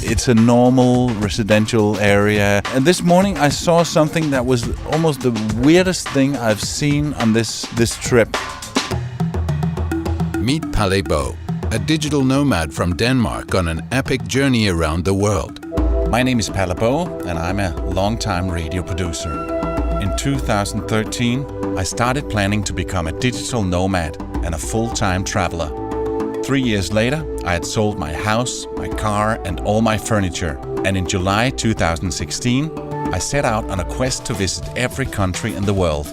It's a normal residential area. And this morning I saw something that was almost the weirdest thing I've seen on this trip. Meet Palle Bo, a digital nomad from Denmark on an epic journey around the world. My name is Palle Bo, and I'm a long-time radio producer. In 2013, I started planning to become a digital nomad and a full-time traveler. 3 years later, I had sold my house, my car, and all my furniture. And in July 2016, I set out on a quest to visit every country in the world.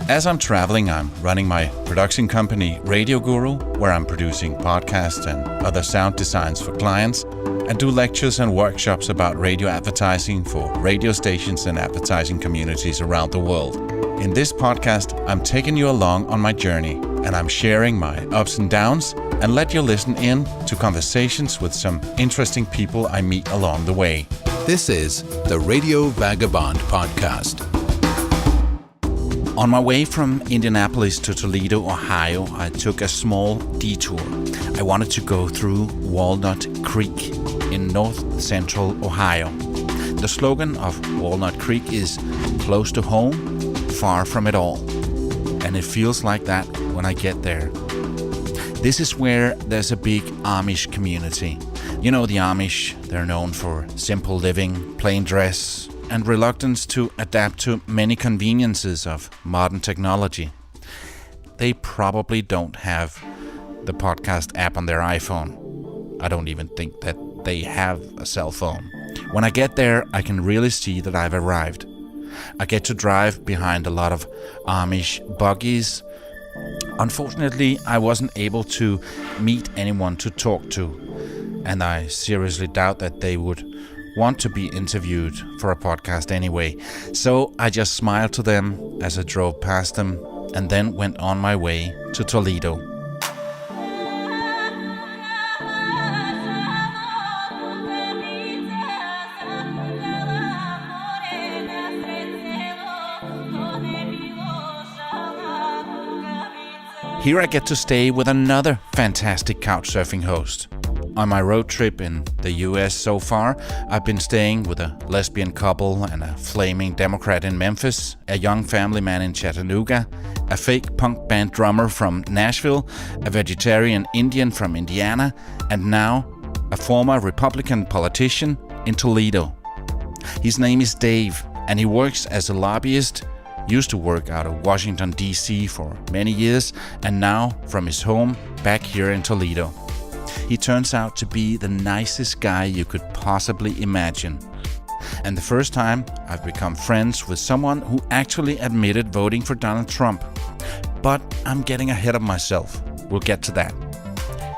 As I'm traveling, I'm running my production company, Radio Guru, where I'm producing podcasts and other sound designs for clients, and do lectures and workshops about radio advertising for radio stations and advertising communities around the world. In this podcast, I'm taking you along on my journey, and I'm sharing my ups and downs, and let you listen in to conversations with some interesting people I meet along the way. This is the Radio Vagabond podcast. On my way from Indianapolis to Toledo, Ohio, I took a small detour. I wanted to go through Walnut Creek in north-central Ohio. The slogan of Walnut Creek is "Close to home, far from it all." And it feels like that when I get there. This is where there's a big Amish community. You know the Amish, they're known for simple living, plain dress, and reluctance to adapt to many conveniences of modern technology. They probably don't have the podcast app on their iPhone. I don't even think that they have a cell phone. When I get there, I can really see that I've arrived. I get to drive behind a lot of Amish buggies. Unfortunately, I wasn't able to meet anyone to talk to, and I seriously doubt that they would want to be interviewed for a podcast anyway. So I just smiled to them as I drove past them and then went on my way to Toledo. Here I get to stay with another fantastic couchsurfing host. On my road trip in the US so far, I've been staying with a lesbian couple and a flaming Democrat in Memphis, a young family man in Chattanooga, a fake punk band drummer from Nashville, a vegetarian Indian from Indiana, and now a former Republican politician in Toledo. His name is Dave, and he works as a lobbyist. Used to work out of Washington, D.C. for many years, and now from his home back here in Toledo. He turns out to be the nicest guy you could possibly imagine. And the first time I've become friends with someone who actually admitted voting for Donald Trump. But I'm getting ahead of myself. We'll get to that.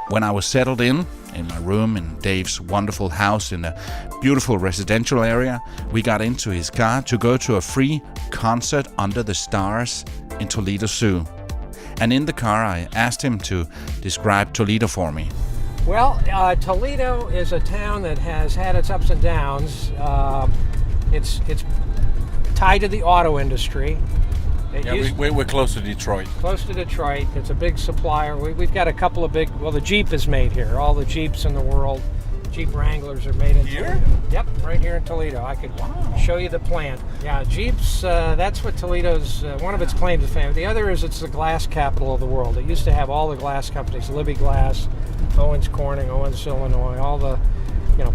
When I was settled in my room in Dave's wonderful house in a beautiful residential area, we got into his car to go to a free concert under the stars in Toledo Zoo. And in the car I asked him to describe Toledo for me. Well, Toledo is a town that has had its ups and downs. It's tied to the auto industry. We're close to Detroit. Close to Detroit. It's a big supplier. We've got a couple of big... Well, the Jeep is made here. All the Jeeps in the world, Jeep Wranglers are made in here? Toledo. Yep, right here in Toledo. I could show you the plant. Yeah, Jeeps, that's what Toledo's... one of its claims to fame. The other is it's the glass capital of the world. It used to have all the glass companies, Libby Glass, Owens Corning, Owens, Illinois, all the,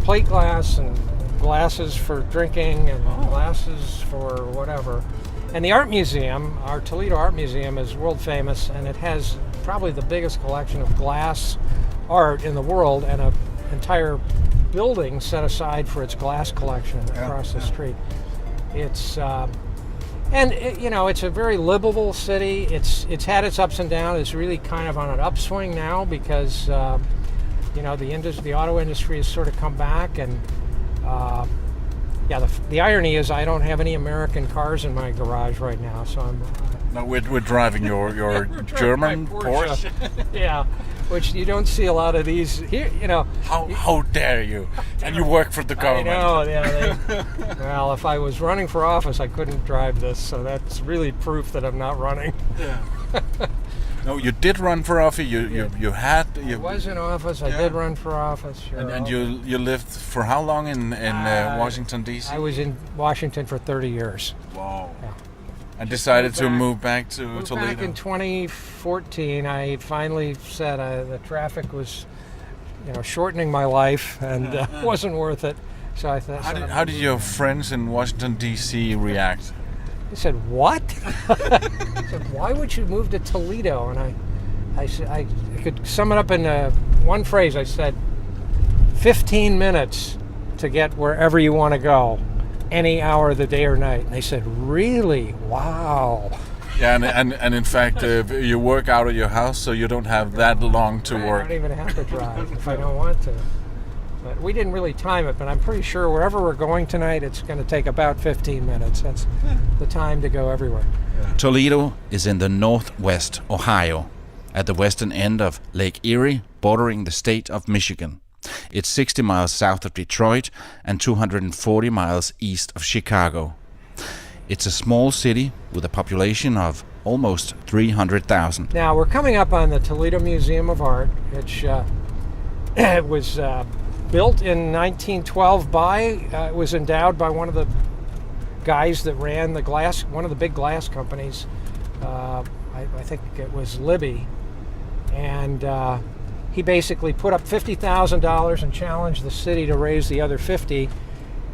plate glass and glasses for drinking and glasses for whatever. And the art museum, our Toledo Art Museum, is world famous, and it has probably the biggest collection of glass art in the world, and an entire building set aside for its glass collection across the street. It's it's a very livable city. It's had its ups and downs. It's really kind of on an upswing now because the auto industry has sort of come back, and the irony is I don't have any American cars in my garage right now, so I'm... No, we're driving your German Porsche. Yeah, which you don't see a lot of these here. How dare you? And you work for the government. I know. Yeah. Well, if I was running for office, I couldn't drive this, so that's really proof that I'm not running. Yeah. No, you did run for office. You had. I was in office. I did run for office. Sure. And you lived for how long in Washington D.C.? I was in Washington for 30 years. Wow. Yeah. And decided to move back to Moved Toledo. back in 2014. I finally said the traffic was, shortening my life, and wasn't worth it. So I thought. How did your friends in Washington D.C. react? He said, "What?" I said, "Why would you move to Toledo?" And I said, I could sum it up in one phrase. I said, 15 minutes to get wherever you want to go, any hour of the day or night. And they said, "Really? Wow." Yeah, and in fact, you work out of your house, so you don't have that long to work. I don't even have to drive if I don't want to. But we didn't really time it, but I'm pretty sure wherever we're going tonight, it's going to take about 15 minutes. That's the time to go everywhere. Yeah. Toledo is in the northwest Ohio, at the western end of Lake Erie, bordering the state of Michigan. It's 60 miles south of Detroit and 240 miles east of Chicago. It's a small city with a population of almost 300,000. Now, we're coming up on the Toledo Museum of Art, which it was built in 1912 it was endowed by one of the guys that ran one of the big glass companies. I think it was Libby. And he basically put up $50,000 and challenged the city to raise the other 50.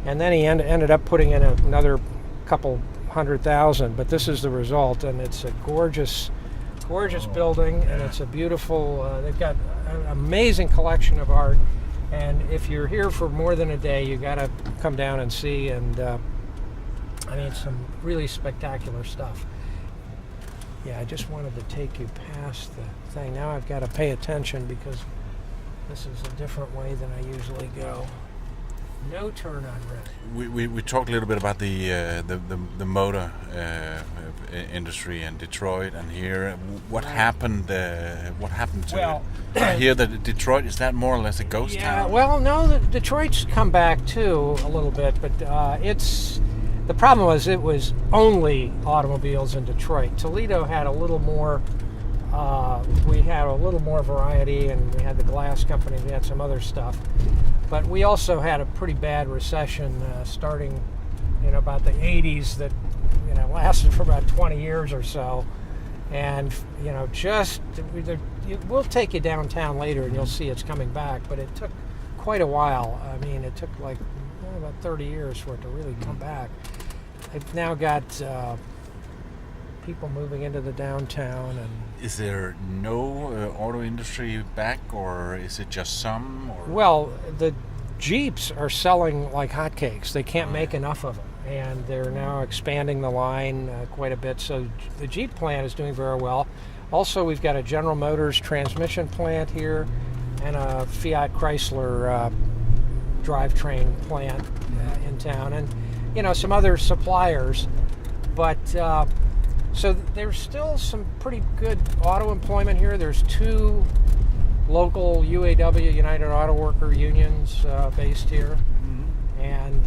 And then he ended up putting in another couple $100,000. But this is the result, and it's a gorgeous building, and it's a beautiful, they've got an amazing collection of art. And if you're here for more than a day, you got to come down and see. And some really spectacular stuff. Yeah, I just wanted to take you past the thing. Now I've got to pay attention because this is a different way than I usually go. No turn on red. We talked a little bit about the motor industry in Detroit and here. What happened? What happened to it? I hear that Detroit, is that more or less a ghost town? Well, no, Detroit's come back too a little bit, but the problem was it was only automobiles in Detroit. Toledo had a little more. We had a little more variety, and we had the glass company. We had some other stuff. But we also had a pretty bad recession starting in about the 80s that lasted for about 20 years or so. And we'll take you downtown later and you'll see it's coming back. But it took quite a while. I mean, it took like about 30 years for it to really come back. I've now got people moving into the downtown. And is there no auto industry back, or is it just some? Or? Well, the Jeeps are selling like hotcakes. They can't make enough of them, and they're now expanding the line quite a bit. So the Jeep plant is doing very well. Also, we've got a General Motors transmission plant here, and a Fiat Chrysler drivetrain plant in town, and some other suppliers. But so there's still some pretty good auto employment here. There's 2 local UAW, United Auto Worker unions based here, and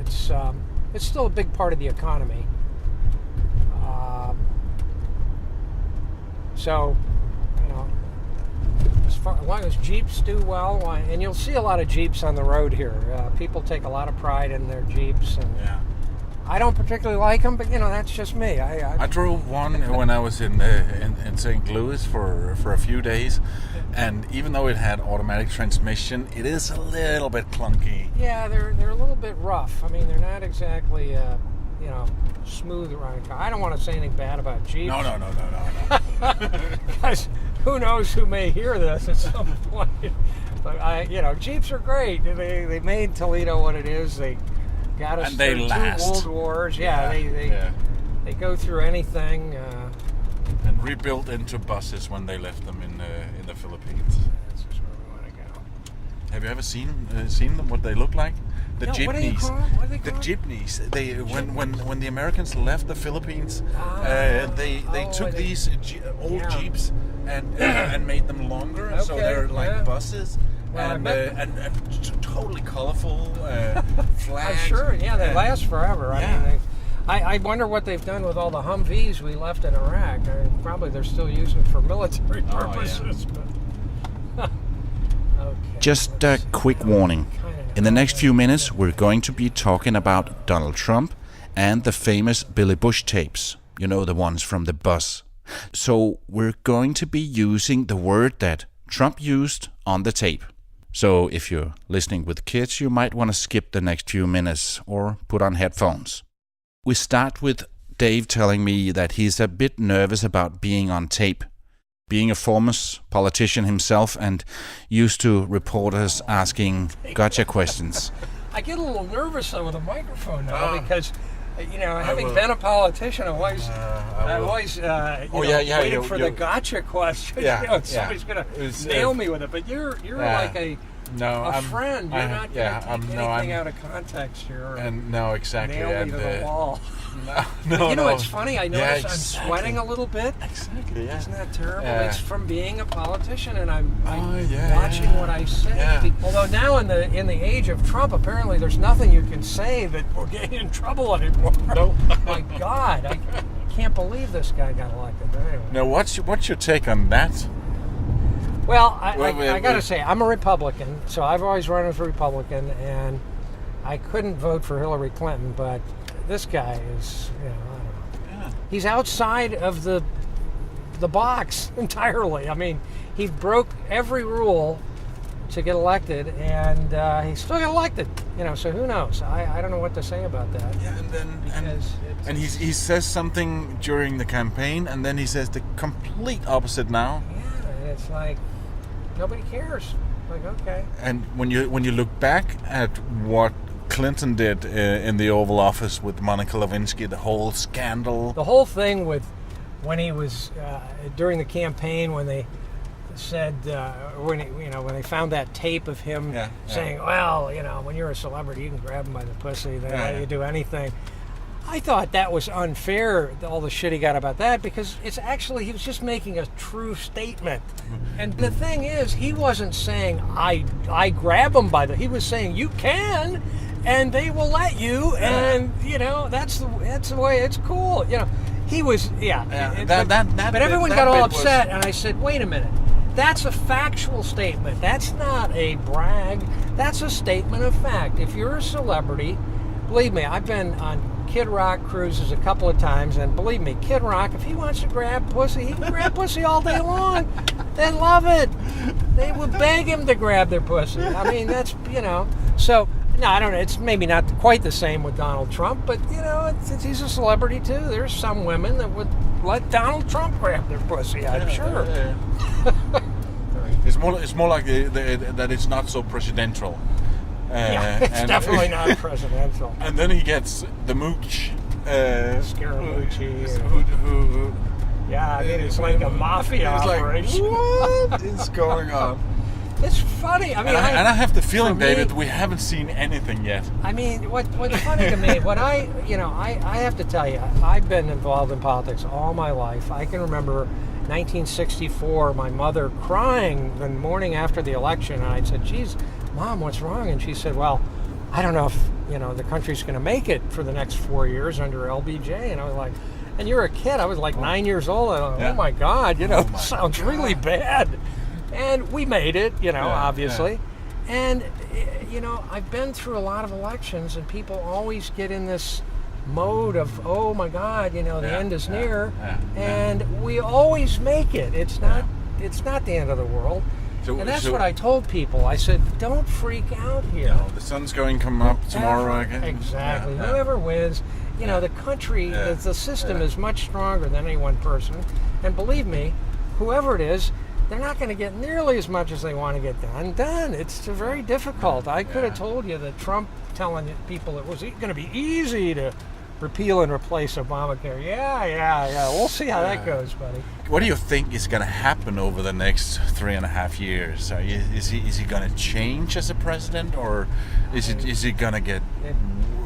it's still a big part of the economy. So, as long as Jeeps do well, and you'll see a lot of Jeeps on the road here. People take a lot of pride in their Jeeps, and I don't particularly like them, but that's just me. I drove one when I was in St. Louis for a few days, and even though it had automatic transmission, it is a little bit clunky. Yeah, they're a little bit rough. I mean, they're not exactly smooth riding car. I don't want to say anything bad about Jeeps. No. Because who knows who may hear this at some point. But Jeeps are great. They made Toledo what it is. They got us through 2 world wars. They go through anything. And rebuilt into buses when they left them in the Philippines. That's just where we want to go. Have you ever seen them? What they look like? The jeepneys. What do you call them? What are they called? The jeepneys. They when the Americans left the Philippines, they took these old Jeeps and made them longer, so they're like buses. Well, and totally colorful flags. I'm sure, they last forever. I mean, I wonder what they've done with all the Humvees we left in Iraq. Probably they're still using it for military purposes. But okay. Just a quick warning. In the next few minutes, we're going to be talking about Donald Trump and the famous Billy Bush tapes. You know, the ones from the bus. So we're going to be using the word that Trump used on the tape. So if you're listening with kids, you might want to skip the next few minutes or put on headphones. We start with Dave telling me that he's a bit nervous about being on tape. Being a former politician himself and used to reporters asking gotcha questions. I get a little nervous with a microphone now because, having been a politician, I'm always waiting for the gotcha question. Yeah, somebody's going to nail me with it. But you're like a friend. You're not going to take anything out of context here. No, exactly. Nail me to the wall. No, it's funny. I notice I'm sweating a little bit. Exactly. Yeah. Isn't that terrible? Yeah. It's from being a politician, and I'm watching what I say. Yeah. Although now in the age of Trump, apparently there's nothing you can say that will get you in trouble anymore. No. My God, I can't believe this guy got elected. But anyway. Now, what's your take on that? Well, I got to say, I'm a Republican, so I've always run as a Republican, and I couldn't vote for Hillary Clinton, but this guy is, I don't know. Yeah. He's outside of the box entirely. I mean, he broke every rule to get elected, and he still got elected. So who knows? I don't know what to say about that. Yeah, and he says something during the campaign, and then he says the complete opposite now. Yeah, it's like nobody cares. Like, okay. And when you look back at what Clinton did in the Oval Office with Monica Lewinsky, the whole scandal. The whole thing with when he was during the campaign, when they said when they found that tape of him saying, "Well, when you're a celebrity, you can grab them by the pussy. They let you do anything." I thought that was unfair, all the shit he got about that, because it's actually, he was just making a true statement. And the thing is, he wasn't saying, I grab them by the, he was saying, you can, and they will let you, and, that's the way, it's cool. He was, but everyone got all upset, and I said, wait a minute. That's a factual statement. That's not a brag. That's a statement of fact. If you're a celebrity, believe me, I've been on Kid Rock cruises a couple of times, and believe me, Kid Rock, if he wants to grab pussy, he can grab pussy all day long. They love it. They would beg him to grab their pussy. I mean, that's, So, no, I don't know. It's maybe not quite the same with Donald Trump, but, he's a celebrity, too. There's some women that would let Donald Trump grab their pussy, I'm sure. It's more like that it's not so presidential. It's definitely not presidential. And then he gets the mooch. Scaramucci. It's like a mafia operation. Like, what is going on? It's funny. I mean, I have the feeling, David, we haven't seen anything yet. I mean, what's funny to me, I have to tell you, I've been involved in politics all my life. I can remember 1964, my mother crying the morning after the election, and I said, geez, Mom, what's wrong? And she said, well, I don't know if, the country's going to make it for the next 4 years under LBJ. And I was like, and you're a kid. I was like 9 years old. And oh my God, sounds really bad. And we made it, obviously. Yeah. And, I've been through a lot of elections, and people always get in this mode of, oh my God, the end is near. And we always make it. It's not the end of the world. And that's what I told people. I said, don't freak out here. The sun's going to come up tomorrow again. Exactly. Whoever wins, the country, the system is much stronger than any one person. And believe me, whoever it is, they're not going to get nearly as much as they want to get done. It's very difficult. I could have told you that Trump telling people it was going to be easy to repeal and replace Obamacare. Yeah. We'll see how that goes, buddy. What do you think is going to happen over the next 3.5 years? Is he going to change as a president, or is he going to get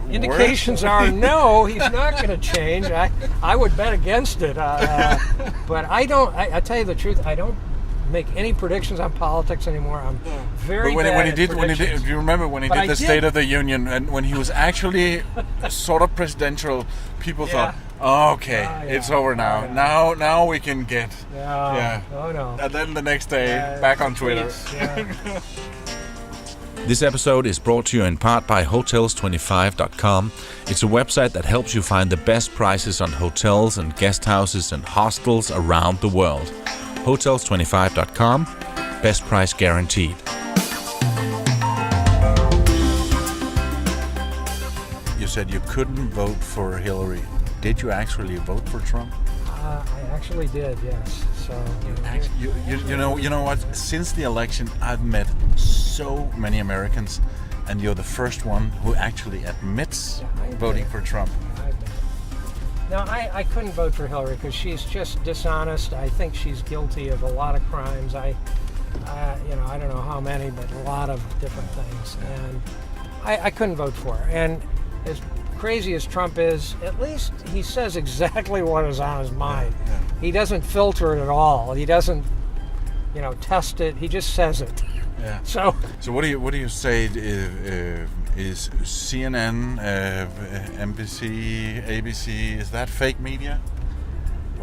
Indications are no, he's not going to change. I would bet against it. But I don't. I tell you the truth, I don't make any predictions on politics anymore. I'm very But bad when he at did, predictions. do you remember when he But did I the did. State of the Union, and when he was actually sort of presidential, people thought, oh, okay, it's over now. Now we can get. Yeah. Oh no. And then the next day, back on Twitter. Yeah. This episode is brought to you in part by Hotels25.com. It's a website that helps you find the best prices on hotels and guest houses and hostels around the world. Hotels25.com, best price guaranteed. You said you couldn't vote for Hillary. Did you actually vote for Trump? I actually did, yes. So You know what? Since the election, I've met so many Americans, and you're the first one who actually admits voting for Trump. No, I couldn't vote for Hillary because she's just dishonest. I think she's guilty of a lot of crimes. I don't know how many, but a lot of different things. And I couldn't vote for her. And as crazy as Trump is, at least he says exactly what is on his mind. Yeah. He doesn't filter it at all. He doesn't, test it. He just says it. Yeah. So what do you say is CNN, NBC, ABC? Is that fake media?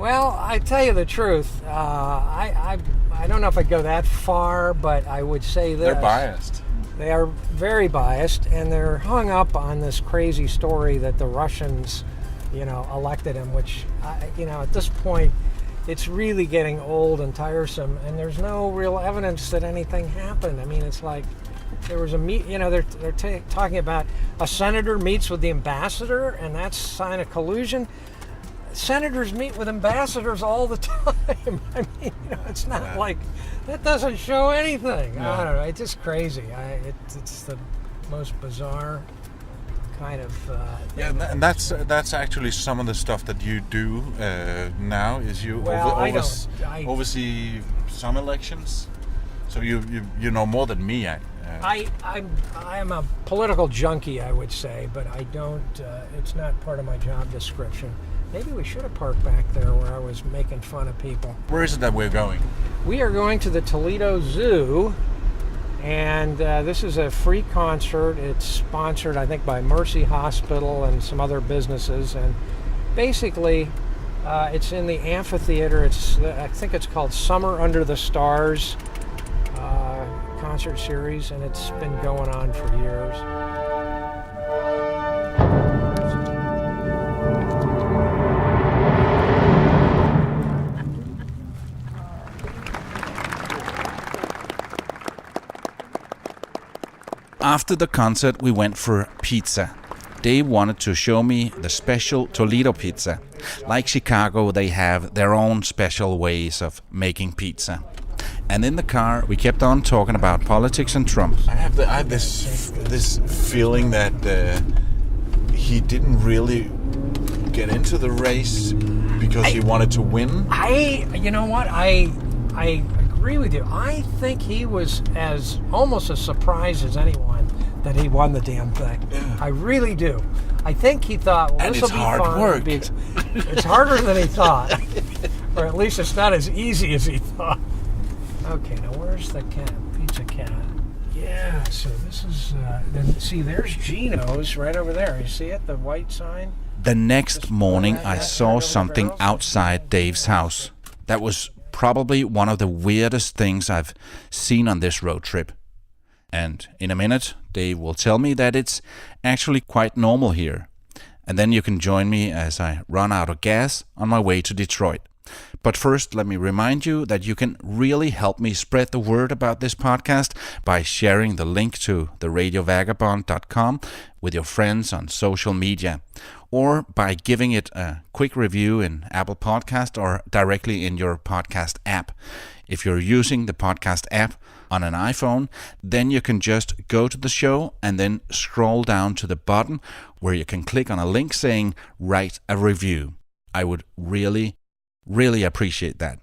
well, I tell you the truth. I don't know if I'd go that far, but I would say this. They're biased. They are very biased, and they're hung up on this crazy story that the Russians, elected him, which, at this point, it's really getting old and tiresome, and there's no real evidence that anything happened. I mean, it's like there was they're talking about a senator meets with the ambassador, and that's a sign of collusion. Senators meet with ambassadors all the time. I mean, it's not like that doesn't show anything. No. I don't know. It's just crazy. It's the most bizarre kind of. And that's actually some of the stuff that you do now. Is you oversee some elections, so you know more than me. I'm a political junkie, I would say, but I don't. It's not part of my job description. Maybe we should have parked back there where I was making fun of people. Where is it that we're going? We are going to the Toledo Zoo, and this is a free concert. It's sponsored, I think, by Mercy Hospital and some other businesses. And basically, it's in the amphitheater. I think it's called Summer Under the Stars concert series, and it's been going on for years. After the concert, we went for pizza. Dave wanted to show me the special Toledo Pizza. Like Chicago, they have their own special ways of making pizza. And in the car, we kept on talking about politics and Trump. I have this feeling that he didn't really get into the race because he wanted to win. You know what? I agree with you. I think he was almost as surprised as anyone that he won the damn thing. Yeah. I really do. I think he thought, well, And this will it's be hard fun. work. It's harder than he thought. Or at least it's not as easy as he thought. Okay, now where's the pizza cat? Yeah, so this is, there's Gino's right over there. You see it, the white sign? The next morning, I saw something outside Dave's house. That was probably one of the weirdest things I've seen on this road trip. And in a minute, Dave will tell me that it's actually quite normal here. And then you can join me as I run out of gas on my way to Detroit. But first, let me remind you that you can really help me spread the word about this podcast by sharing the link to theradiovagabond.com with your friends on social media, or by giving it a quick review in Apple Podcast or directly in your podcast app. If you're using the podcast app on an iPhone, then you can just go to the show and then scroll down to the button where you can click on a link saying write a review. I would really appreciate that.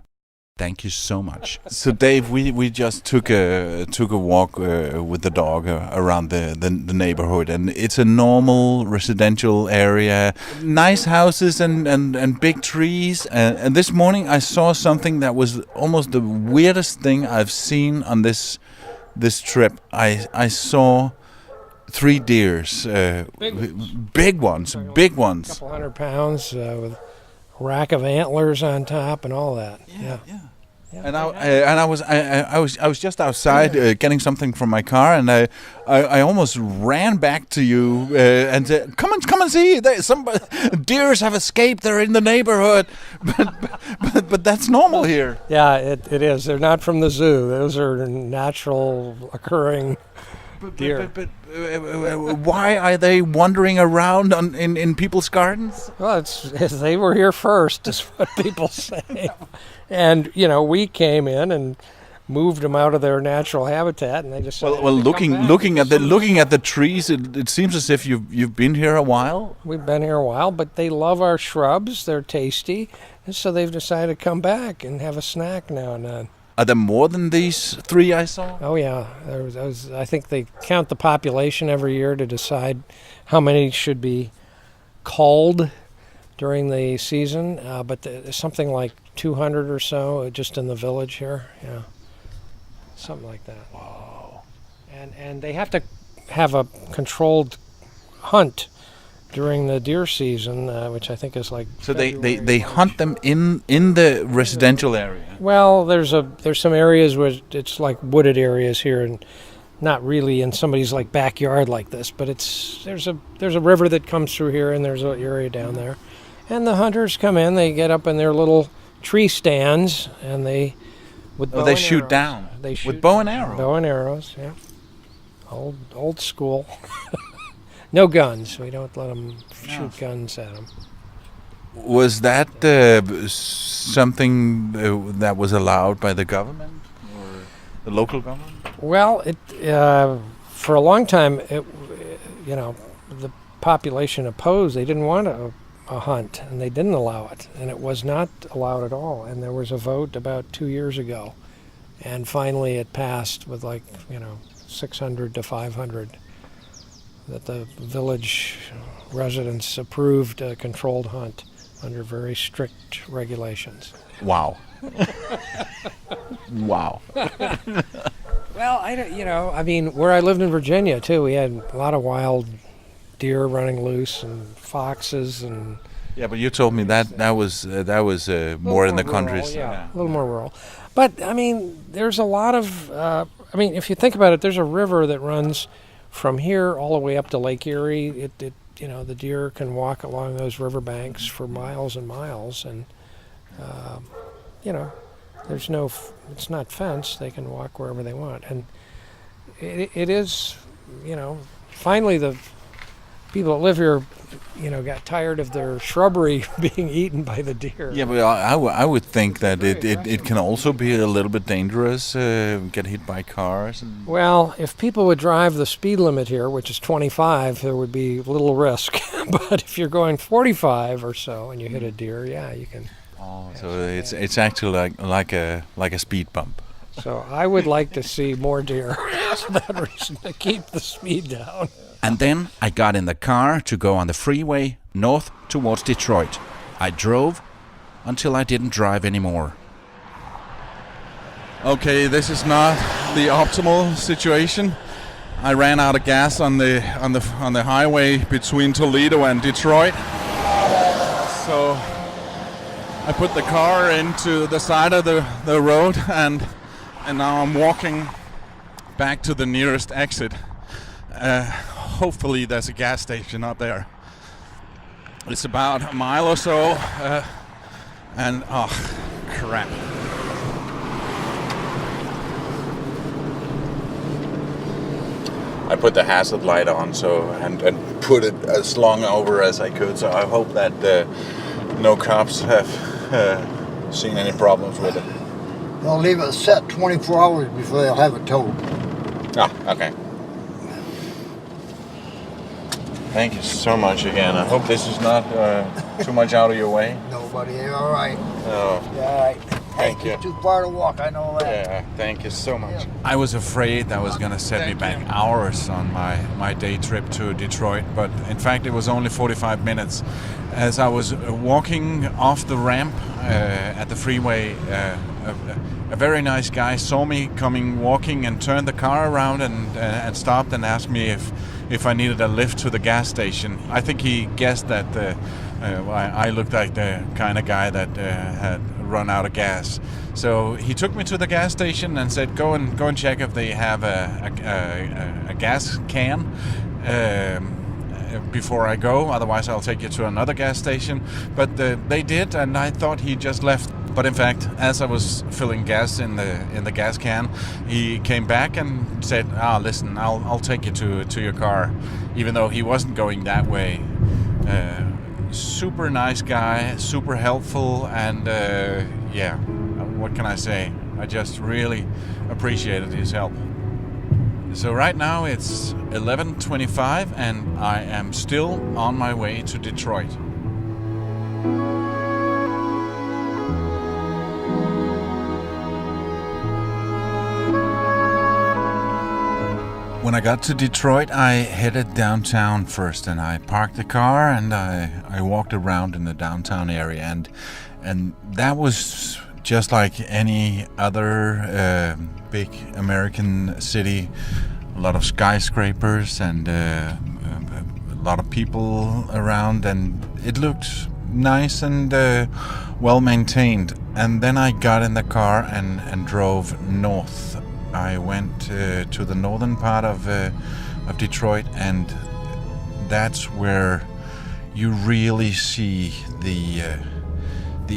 Thank you so much. So Dave, we just took a walk with the dog around the neighborhood, and it's a normal residential area, nice houses and big trees. And this morning I saw something that was almost the weirdest thing I've seen on this trip. I saw 3 deers, big ones. A couple 100 pounds with a rack of antlers on top and all that. Yeah. And I was just outside getting something from my car, and I almost ran back to you and said, "Come and see! Deers have escaped. They're in the neighborhood." But that's normal here. Yeah, it is. They're not from the zoo. Those are natural occurring deer. But why are they wandering around in people's gardens? Well, they were here first, is what people say. And we came in and moved them out of their natural habitat, and they just looking at the trees, it seems as if you've been here a while. We've been here a while, but they love our shrubs. They're tasty, and so they've decided to come back and have a snack now and then. Are there more than these 3 I saw? Oh yeah, I think they count the population every year to decide how many should be culled during the season. But there's something like 200 or so just in the village here. Yeah, something like that. Wow. And they have to have a controlled hunt during the deer season, which I think is like. So they hunt them in the residential area. Well, there's some areas where it's like wooded areas here, and not really in somebody's like backyard like this, but there's a river that comes through here, and there's an area down there, and the hunters come in. They get up in their little tree stands, and they shoot down. They shoot with bow and arrow. Bow and arrows, yeah. Old school. No guns. We don't let them shoot guns at them. Was that something that was allowed by the government or the local government? Well, for a long time, the population opposed. They didn't want a hunt, and they didn't allow it, and it was not allowed at all. And there was a vote about 2 years ago, and finally it passed with 600 to 500. That the village residents approved a controlled hunt under very strict regulations. Wow. Wow. Well, where I lived in Virginia too, we had a lot of wild deer running loose and foxes and. Yeah, but you told me that was more in the countries. Yeah, a little more rural. But there's a lot of. If you think about it, there's a river that runs from here all the way up to Lake Erie. The deer can walk along those riverbanks for miles and miles, and it's not fenced. They can walk wherever they want, and it is, finally the people that live here, got tired of their shrubbery being eaten by the deer. Yeah, but I would think that it can also be a little bit dangerous, get hit by cars. Well, if people would drive the speed limit here, which is 25, there would be little risk. But if you're going 45 or so and you hit a deer, yeah, you can. Oh, so it's actually like a speed bump. So I would like to see more deer for that reason, to keep the speed down. And then I got in the car to go on the freeway north towards Detroit. I drove until I didn't drive anymore. Okay, this is not the optimal situation. I ran out of gas on the highway between Toledo and Detroit. So I put the car into the side of the road, and now I'm walking back to the nearest exit. Hopefully there's a gas station up there. It's about a mile or so, and oh crap. I put the hazard light on and put it as long over as I could, so I hope that no cops have seen any problems with it. They'll leave it set 24 hours before they'll have it towed. Ah, okay. Thank you so much again. I hope this is not too much out of your way. Nobody, all right. Oh. All right. Thank you. It's too far to walk, I know that. Yeah, thank you so much. I was afraid that was going to set me back hours on my day trip to Detroit, but in fact it was only 45 minutes. As I was walking off the ramp at the freeway, a very nice guy saw me coming walking and turned the car around and stopped and asked me if I needed a lift to the gas station. I think he guessed that I looked like the kind of guy that had run out of gas. So he took me to the gas station and said, "Go and check if they have a gas can before I go. Otherwise, I'll take you to another gas station." But they did, and I thought he just left. But in fact, as I was filling gas in the gas can, he came back and said, "Listen, I'll take you to your car," even though he wasn't going that way. Super nice guy, super helpful, and what can I say? I just really appreciated his help. So right now it's 11:25 and I am still on my way to Detroit. When I got to Detroit, I headed downtown first, and I parked the car and I walked around in the downtown area, and that was just like any other big American city. A lot of skyscrapers and a lot of people around, and it looked nice and well maintained. And then I got in the car and drove north. I went to the northern part of Detroit, and that's where you really see the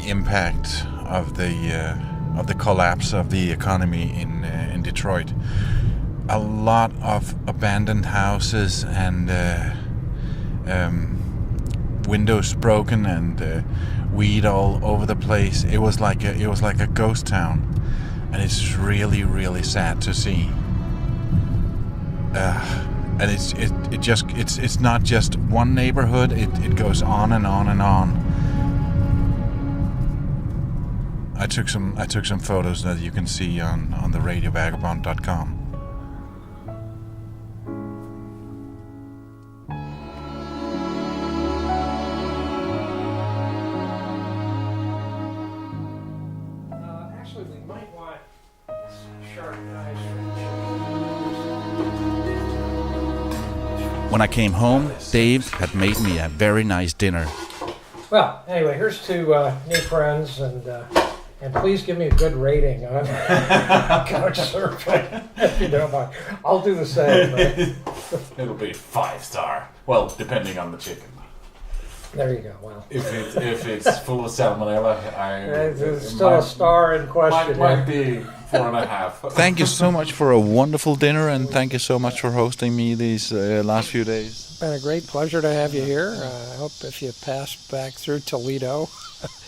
impact of the collapse of the economy in Detroit. A lot of abandoned houses and windows broken and weed all over the place. It was like a ghost town. And it's really, really sad to see. And it's not just one neighborhood. It goes on and on and on. I took some photos that you can see on the radiovagabond.com. When I came home, Dave had made me a very nice dinner. Well, anyway, here's to new friends, and please give me a good rating on Couchsurfing, if you don't mind. I'll do the same. It'll be 5-star. Well, depending on the chicken. There you go. Wow. If it's full of salmonella, There's still a star in question. Might be 4.5. Thank you so much for a wonderful dinner, and thank you so much for hosting me these last few days. It's been a great pleasure to have you here. I hope if you pass back through Toledo,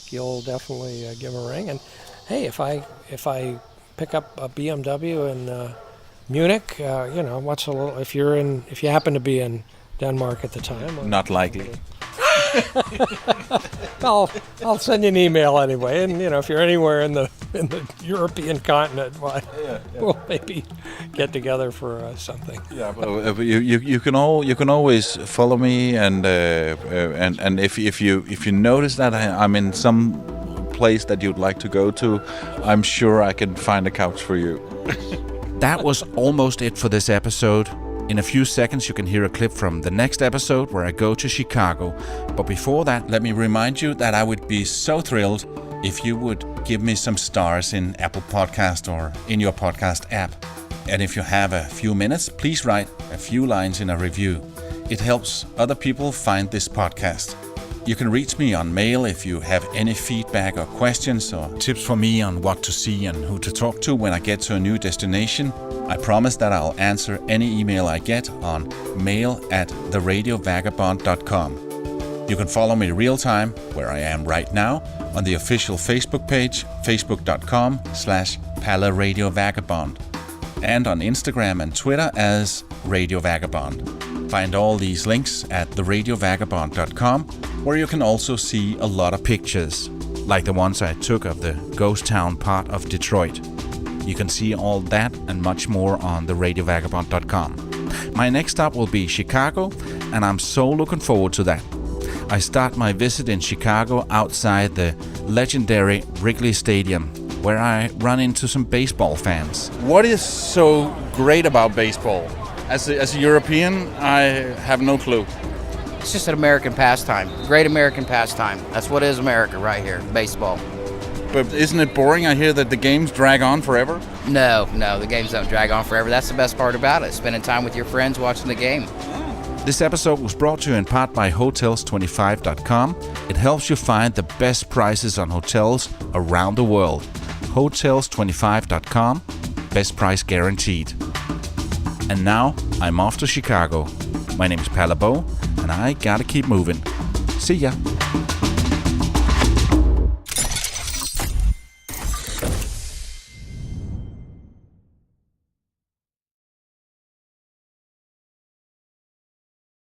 you'll definitely give a ring. And hey, if I pick up a BMW in Munich, what's a little? If you happen to be in Denmark at the time, Not likely. I'll send you an email anyway, and if you're anywhere in the European continent, we'll maybe get together for something. Yeah, but you can always follow me, and if you notice that I'm in some place that you'd like to go to, I'm sure I can find a couch for you. That was almost it for this episode. In a few seconds, you can hear a clip from the next episode where I go to Chicago. But before that, let me remind you that I would be so thrilled if you would give me some stars in Apple Podcast or in your podcast app. And if you have a few minutes, please write a few lines in a review. It helps other people find this podcast. You can reach me on mail if you have any feedback or questions or tips for me on what to see and who to talk to when I get to a new destination. I promise that I'll answer any email I get on mail@theradiovagabond.com. You can follow me real time, where I am right now, on the official Facebook page, facebook.com/PalaRadioVagabond, and on Instagram and Twitter as Radio Vagabond. Find all these links at theradiovagabond.com, where you can also see a lot of pictures. like the ones I took of the ghost town part of Detroit. You can see all that and much more on theradiovagabond.com. My next stop will be Chicago, and I'm so looking forward to that. I start my visit in Chicago outside the legendary Wrigley Stadium, where I run into some baseball fans. What is so great about baseball? As a European, I have no clue. It's just an American pastime, great American pastime. That's what is America right here, baseball. But isn't it boring? I hear that the games drag on forever. No, the games don't drag on forever. That's the best part about it, spending time with your friends watching the game. This episode was brought to you in part by Hotels25.com. It helps you find the best prices on hotels around the world. Hotels25.com, best price guaranteed. And now, I'm off to Chicago. My name is Palabo, and I gotta keep moving. See ya.